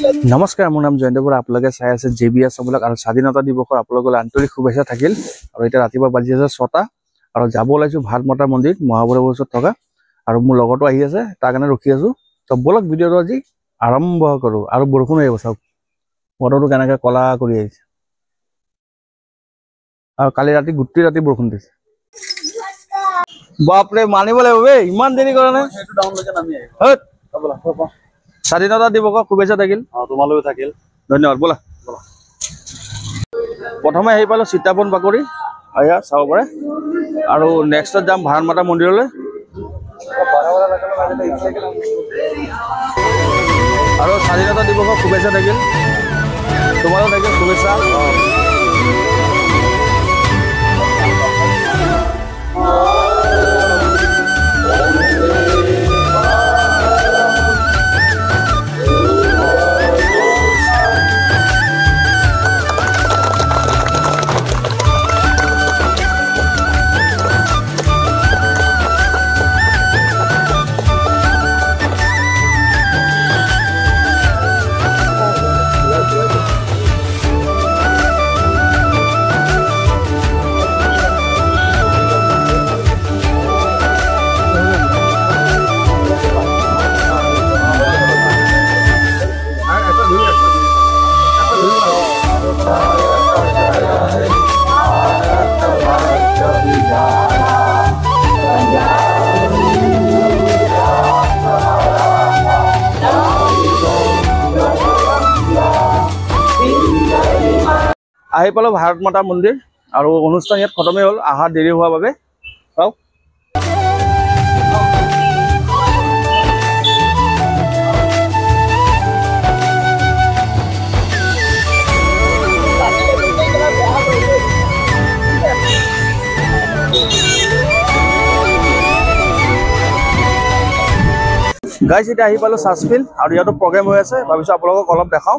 নমস্কাৰ, মোৰ নাম জয়ন্ত বৰা। আপোনালোকে চাই আছে JBR চাবলক আৰু স্বাধীনতা দিৱসৰ আপোনালোকৰ আন্তৰিক শুভেচ্ছা থাকিল। আৰু এতিয়া ৰাতিপুৱা বাজি আছে 6টা আৰু যাব ওলাইছো ভাতমতা মন্দিৰ মহাভৈৰৱৰ ওচৰত থকা। আৰু মোৰ লগতো আহি আছে, তাৰ কাৰণে ৰখি আছো। তো বলক ভিডিঅ'টো আজি আৰম্ভ কৰো। আৰু বৰষুণ আহিব, চাওক বতৰটো কেনেকৈ কলা কৰি আহিছে। আৰু কালি ৰাতি গোটেই ৰাতি বৰষুণ দিছে। বাপৰে, মানিব লাগিব বে, ইমান দেৰি কৰা নাই। স্বাধীনতা দিৱসৰ শুভেচ্ছা থাকিল। তোমালৈও থাকিল, ধন্যবাদ। ব'লা প্ৰথমে আহি পালো সীতাবন বাকৰি, এয়া চাব পাৰে। আৰু নেক্সটত যাম ভাৰতমাতা মন্দিৰলৈ। আৰু স্বাধীনতা দিৱসৰ শুভেচ্ছা থাকিল, তোমাৰো থাকিল শুভেচ্ছা। আহি পালো ভাৰতমাতা মন্দিৰ আৰু অনুষ্ঠান ইয়াত খতমেই হ'ল, আহাৰ দেৰি হোৱাৰ বাবে। চাওক গাইজ, এতিয়া আহি পালো চাৰ্চফিল্ড আৰু ইয়াতো প্ৰগ্ৰেম হৈ আছে। ভাবিছো আপোনালোকক অলপ দেখাওঁ,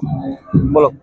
বলক।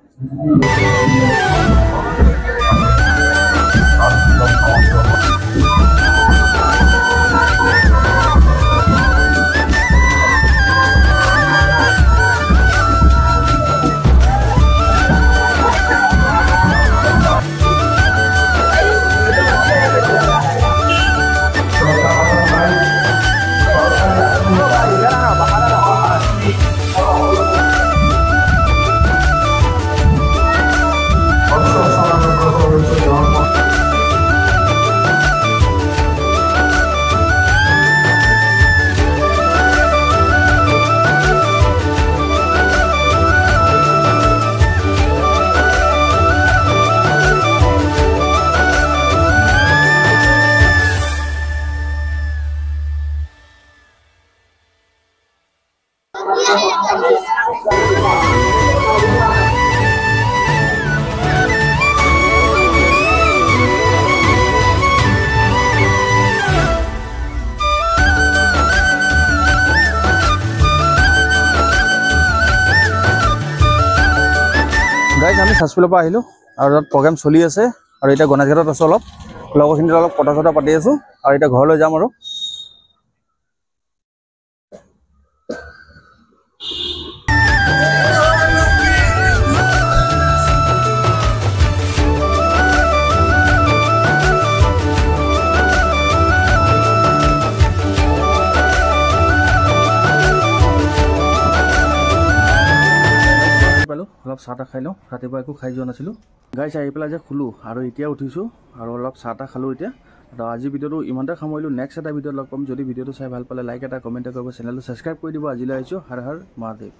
গাইজ, আমি চাৰ্চফিল্ডৰ পৰা আহিলোঁ আৰু তাত প্ৰগ্ৰেম চলি আছে। আৰু এতিয়া গণেশঘাটত আছোঁ, অলপ লগৰখিনিত অলপ কথা চথা পাতি আছোঁ। আৰু এতিয়া ঘৰলৈ যাম আৰু অলপ চাহ তাহ খাই লওঁ। ৰাতিপুৱা একো খাই যোৱা নাছিলোঁ। গাইজ, আহি পেলাই যে শুলোঁ আৰু এতিয়া উঠিছোঁ আৰু অলপ চাহ তাহ খালোঁ এতিয়া। আৰু আজি ভিডিঅ'টো ইমানতে সামৰিলোঁ। নেক্সট এটা ভিডিঅ'ত লগ পাম। যদি ভিডিঅ'টো চাই ভাল পালে লাইক এটা কমেণ্ট এটা কৰিব, চেনেলটো ছাবস্ক্ৰাইব কৰি দিব। আজিলৈ আহিছোঁ। হৰ হৰ মহাদেৱ।